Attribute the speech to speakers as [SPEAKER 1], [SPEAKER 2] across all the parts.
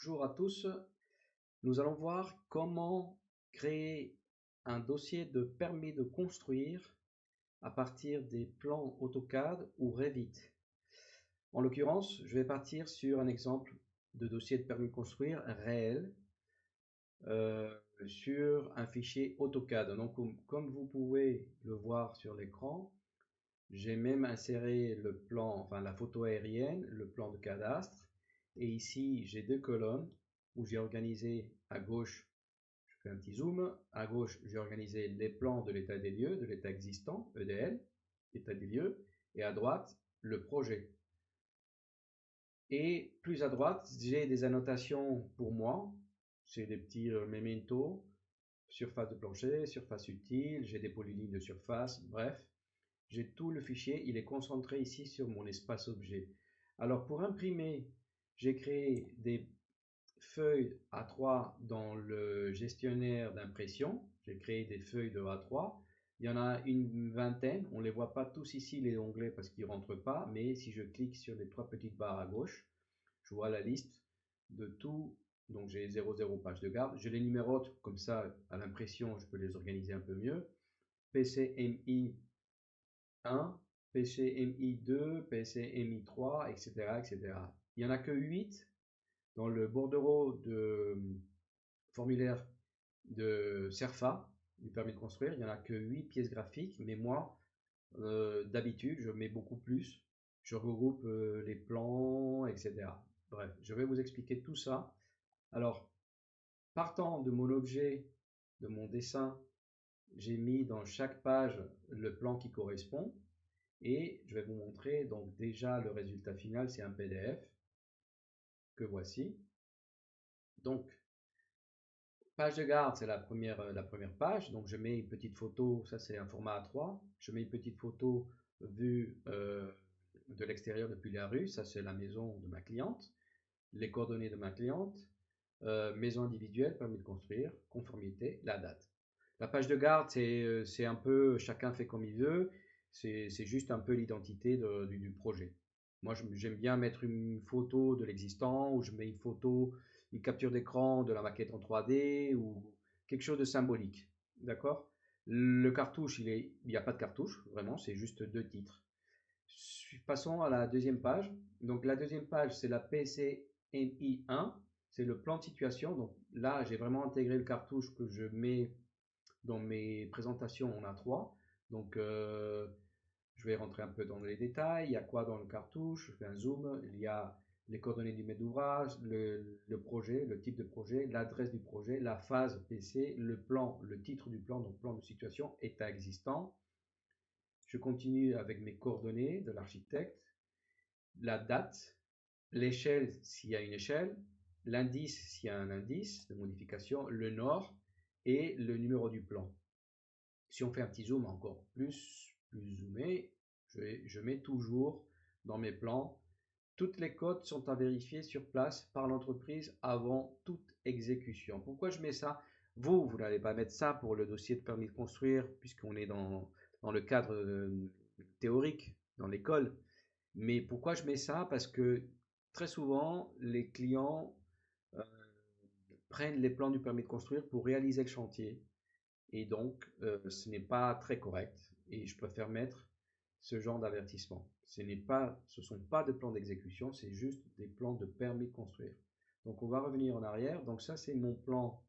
[SPEAKER 1] Bonjour à tous, nous allons voir comment créer un dossier de permis de construire à partir des plans AutoCAD ou Revit. En l'occurrence, je vais partir sur un exemple de dossier de permis de construire réel sur un fichier AutoCAD. Donc, comme vous pouvez le voir sur l'écran, j'ai même inséré le plan, enfin la photo aérienne, le plan de cadastre, et ici j'ai deux colonnes où j'ai organisé à gauche, je fais un petit zoom, à gauche j'ai organisé les plans de l'état des lieux, de l'état existant, EDL, état des lieux, et à droite le projet. Et plus à droite, j'ai des annotations pour moi, c'est des petits mementos, surface de plancher, surface utile, j'ai des polylignes de surface, bref. J'ai tout le fichier, il est concentré ici sur mon espace objet. Alors pour imprimer, j'ai créé des feuilles A3 dans le gestionnaire d'impression. J'ai créé des feuilles de A3. Il y en a une vingtaine. On ne les voit pas tous ici, les onglets, parce qu'ils ne rentrent pas. Mais si je clique sur les trois petites barres à gauche, je vois la liste de tout. Donc j'ai 00 page de garde. Je les numérote, comme ça, à l'impression, je peux les organiser un peu mieux. PCMI 1, PCMI 2, PCMI 3, etc., etc. Il n'y en a que 8 dans le bordereau de formulaire de CERFA, du permis de construire. Il n'y en a que 8 pièces graphiques, mais moi, d'habitude, je mets beaucoup plus. Je regroupe les plans, etc. Bref, je vais vous expliquer tout ça. Alors, partant de mon objet, de mon dessin, j'ai mis dans chaque page le plan qui correspond. Et je vais vous montrer donc déjà le résultat final, c'est un PDF que voici. Donc, page de garde, c'est la première page. Donc, je mets une petite photo, ça c'est un format A3. Je mets une petite photo vue de l'extérieur depuis la rue, ça c'est la maison de ma cliente. Les coordonnées de ma cliente, maison individuelle, permis de construire, conformité, la date. La page de garde, c'est un peu, chacun fait comme il veut, c'est juste un peu l'identité du projet. Moi, j'aime bien mettre une photo de l'existant, ou je mets une photo, une capture d'écran de la maquette en 3D, ou quelque chose de symbolique. D'accord? Le cartouche, il n'y a pas de cartouche, vraiment, c'est juste deux titres. Passons à la deuxième page. Donc, la deuxième page, c'est la PCMI 1, c'est le plan de situation. Donc là, j'ai vraiment intégré le cartouche que je mets dans mes présentations en A3. Donc, je vais rentrer un peu dans les détails. Il y a quoi dans le cartouche? Je fais un zoom. Il y a les coordonnées du maître d'ouvrage, le projet, le type de projet, l'adresse du projet, la phase PC, le plan, le titre du plan, donc plan de situation, état existant. Je continue avec mes coordonnées de l'architecte, la date, l'échelle s'il y a une échelle, l'indice s'il y a un indice de modification, le nord et le numéro du plan. Si on fait un petit zoom encore plus zoomé, je mets toujours dans mes plans, toutes les codes sont à vérifier sur place par l'entreprise avant toute exécution. Pourquoi je mets ça? Vous n'allez pas mettre ça pour le dossier de permis de construire, puisqu'on est dans le cadre théorique, dans l'école. Mais pourquoi je mets ça? Parce que très souvent, les clients euh, prennent les plans du permis de construire pour réaliser le chantier. Et donc, ce n'est pas très correct. Et je préfère mettre ce genre d'avertissement. Ce ne sont pas des plans d'exécution, c'est juste des plans de permis de construire. Donc, on va revenir en arrière. Donc, ça, c'est mon plan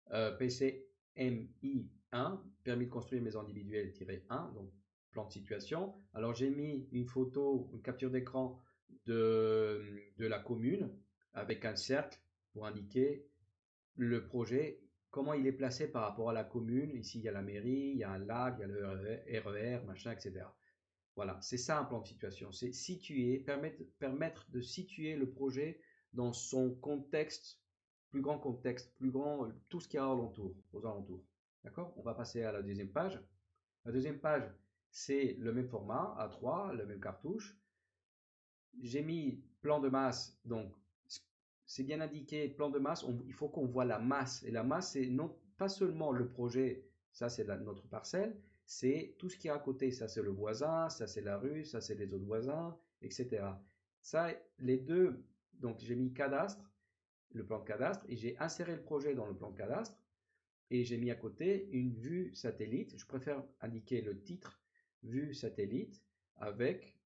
[SPEAKER 1] PCMI 1, permis de construire maison individuelle-1, donc plan de situation. Alors, j'ai mis une photo, une capture d'écran de la commune avec un cercle pour indiquer le projet, comment il est placé par rapport à la commune. Ici, il y a la mairie, il y a un lac, il y a le RER, machin, etc. Voilà, c'est ça un plan de situation. C'est situer, permettre de situer le projet dans son contexte, plus grand, tout ce qu'il y a aux alentours. D'accord? On va passer à la deuxième page. La deuxième page, c'est le même format, A3, le même cartouche. J'ai mis plan de masse, donc c'est bien indiqué, plan de masse, il faut qu'on voit la masse. Et la masse, c'est non pas seulement le projet, ça c'est notre parcelle, c'est tout ce qui est à côté. Ça c'est le voisin, ça c'est la rue, ça c'est les autres voisins, etc. Ça, les deux, Donc j'ai mis cadastre, le plan de cadastre, et j'ai inséré le projet dans le plan de cadastre, et j'ai mis à côté une vue satellite. Je préfère indiquer le titre vue satellite avec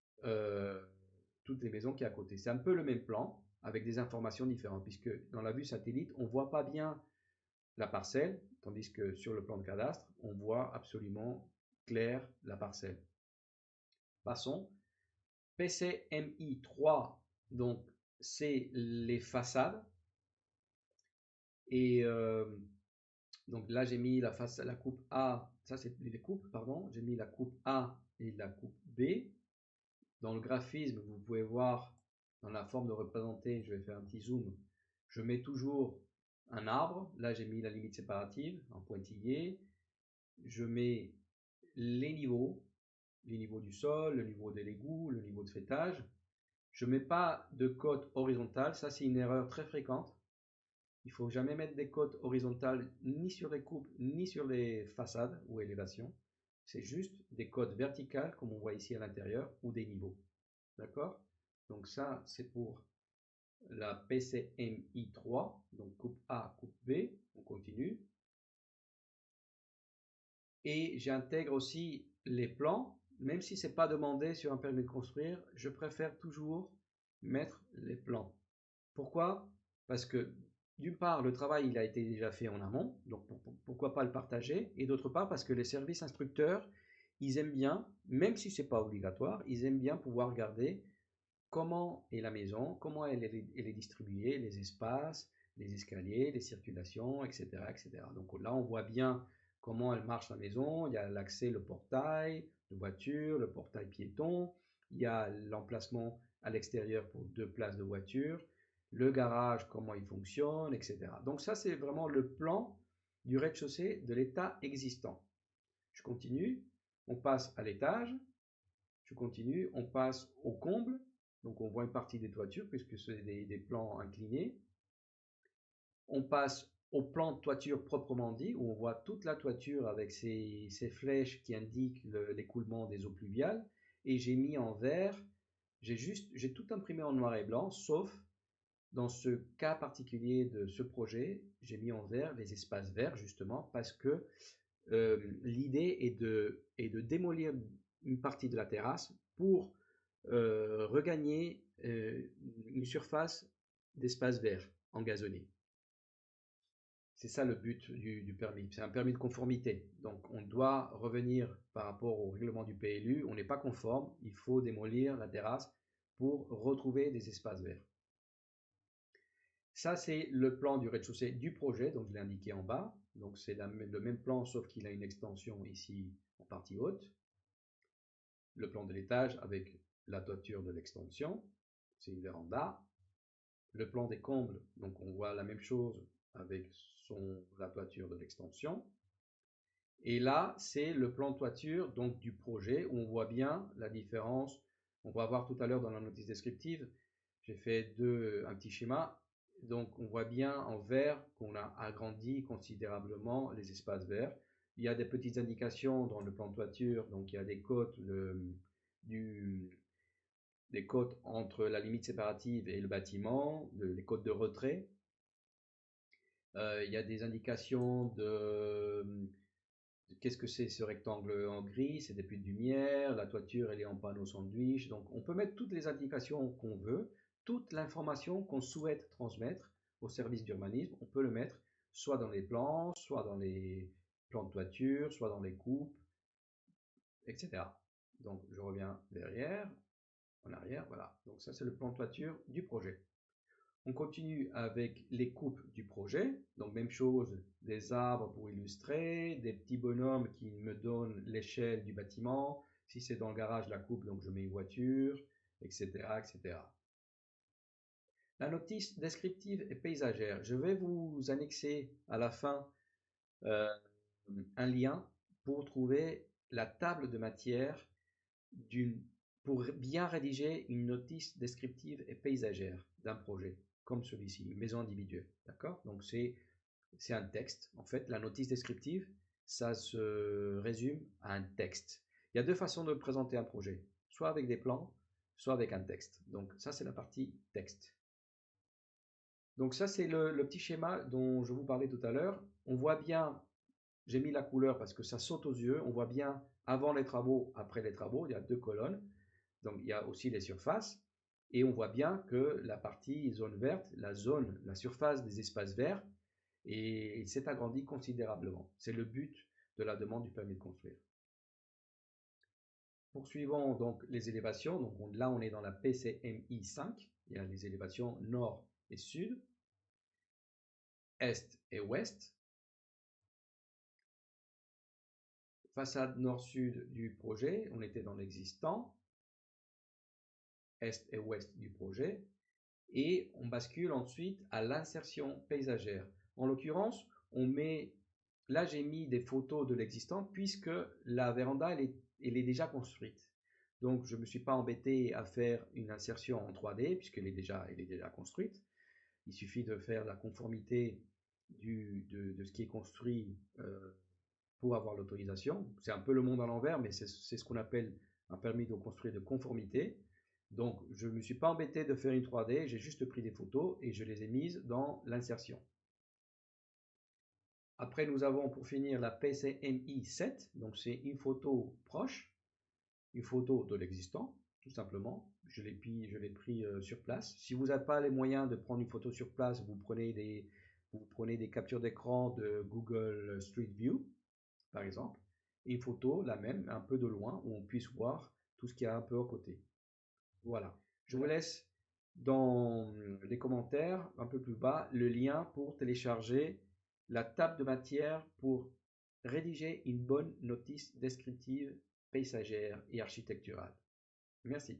[SPEAKER 1] toutes les maisons qui sont à côté. C'est un peu le même plan avec des informations différentes, puisque dans la vue satellite, on ne voit pas bien la parcelle, tandis que sur le plan de cadastre, on voit absolument clair la parcelle. Passons. PCMI 3, donc c'est les façades. Et donc là, j'ai mis la coupe A, ça c'est les coupes, pardon, j'ai mis la coupe A et la coupe B. Dans le graphisme, vous pouvez voir dans la forme de représenter, je vais faire un petit zoom, je mets toujours un arbre. Là, j'ai mis la limite séparative en pointillé. Je mets les niveaux du sol, le niveau de l'égout, le niveau de faitage. Je ne mets pas de côte horizontale, ça c'est une erreur très fréquente. Il ne faut jamais mettre des côtes horizontales ni sur les coupes ni sur les façades ou élévations. C'est juste des côtes verticales comme on voit ici à l'intérieur ou des niveaux. D'accord? Donc ça c'est pour la PCMI 3, donc coupe A, coupe B. On continue. Et j'intègre aussi les plans, même si ce n'est pas demandé sur un permis de construire, je préfère toujours mettre les plans. Pourquoi? Parce que d'une part, le travail il a été déjà fait en amont, donc pourquoi pas le partager, et d'autre part parce que les services instructeurs, ils aiment bien, même si ce n'est pas obligatoire, ils aiment bien pouvoir regarder comment est la maison, comment elle est distribuée, les espaces, les escaliers, les circulations, etc., etc. Donc là, on voit bien comment elle marche la maison. Il y a l'accès, le portail de voiture, le portail piéton. Il y a l'emplacement à l'extérieur pour 2 places de voiture. Le garage, comment il fonctionne, etc. Donc ça, c'est vraiment le plan du rez-de-chaussée de l'état existant. Je continue. On passe à l'étage. Je continue. On passe au comble. Donc on voit une partie des toitures puisque c'est des plans inclinés. On passe au plan de toiture proprement dit, où on voit toute la toiture avec ces flèches qui indiquent l'écoulement des eaux pluviales. Et j'ai mis en vert, j'ai tout imprimé en noir et blanc, sauf dans ce cas particulier de ce projet, j'ai mis en vert les espaces verts justement parce que l'idée est de démolir une partie de la terrasse pour regagner une surface d'espace vert engazonné. C'est ça le but du permis. C'est un permis de conformité. Donc on doit revenir par rapport au règlement du PLU. On n'est pas conforme. Il faut démolir la terrasse pour retrouver des espaces verts. Ça, c'est le plan du rez-de-chaussée du projet. Donc je l'ai indiqué en bas. Donc c'est le même plan sauf qu'il a une extension ici en partie haute. Le plan de l'étage avec la toiture de l'extension. C'est une véranda. Le plan des combles. Donc on voit la même chose avec la toiture de l'extension. Et là, c'est le plan de toiture donc du projet où on voit bien la différence. On va voir tout à l'heure dans la notice descriptive, j'ai fait un petit schéma. Donc on voit bien en vert qu'on a agrandi considérablement les espaces verts. Il y a des petites indications dans le plan de toiture, donc il y a des côtes, des côtes entre la limite séparative et le bâtiment, les côtes de retrait. Il y a des indications de qu'est-ce que c'est ce rectangle en gris? C'est des puits de lumière, la toiture elle est en panneau sandwich. Donc on peut mettre toutes les indications qu'on veut, toute l'information qu'on souhaite transmettre au service d'urbanisme, on peut le mettre soit dans les plans, soit dans les plans de toiture, soit dans les coupes, etc. Donc je reviens derrière, en arrière, voilà. Donc ça c'est le plan de toiture du projet. On continue avec les coupes du projet. Donc même chose, des arbres pour illustrer, des petits bonhommes qui me donnent l'échelle du bâtiment. Si c'est dans le garage, la coupe, donc je mets une voiture, etc., etc. La notice descriptive et paysagère. Je vais vous annexer à la fin un lien pour trouver la table de matière pour bien rédiger une notice descriptive et paysagère d'un projet comme celui-ci, une maison individuelle. D'accord? Donc c'est un texte. En fait, la notice descriptive, ça se résume à un texte. Il y a deux façons de présenter un projet, soit avec des plans, soit avec un texte. Donc ça, c'est la partie texte. Donc ça, c'est le petit schéma dont je vous parlais tout à l'heure. On voit bien, j'ai mis la couleur parce que ça saute aux yeux. On voit bien avant les travaux, après les travaux. Il y a deux colonnes. Donc il y a aussi les surfaces. Et on voit bien que la partie zone verte, la surface des espaces verts, et s'est agrandi considérablement. C'est le but de la demande du permis de construire. Poursuivons donc les élévations. Donc là, on est dans la PCMI 5. Il y a les élévations nord et sud, est et ouest. Façade nord-sud du projet, on était dans l'existant, est et ouest du projet, et on bascule ensuite à l'insertion paysagère. En l'occurrence, là j'ai mis des photos de l'existant puisque la véranda elle est déjà construite. Donc je ne me suis pas embêté à faire une insertion en 3D puisqu'elle est déjà construite. Il suffit de faire la conformité de ce qui est construit pour avoir l'autorisation. C'est un peu le monde à l'envers, mais c'est ce qu'on appelle un permis de construire de conformité. Donc, je ne me suis pas embêté de faire une 3D, j'ai juste pris des photos et je les ai mises dans l'insertion. Après, nous avons pour finir la PCMI 7, donc c'est une photo proche, une photo de l'existant, tout simplement. Je l'ai pris sur place. Si vous n'avez pas les moyens de prendre une photo sur place, vous prenez des captures d'écran de Google Street View, par exemple, et une photo, la même, un peu de loin, où on puisse voir tout ce qu'il y a un peu à côté. Voilà. Je vous laisse dans les commentaires, un peu plus bas, le lien pour télécharger la table de matière pour rédiger une bonne notice descriptive, paysagère et architecturale. Merci.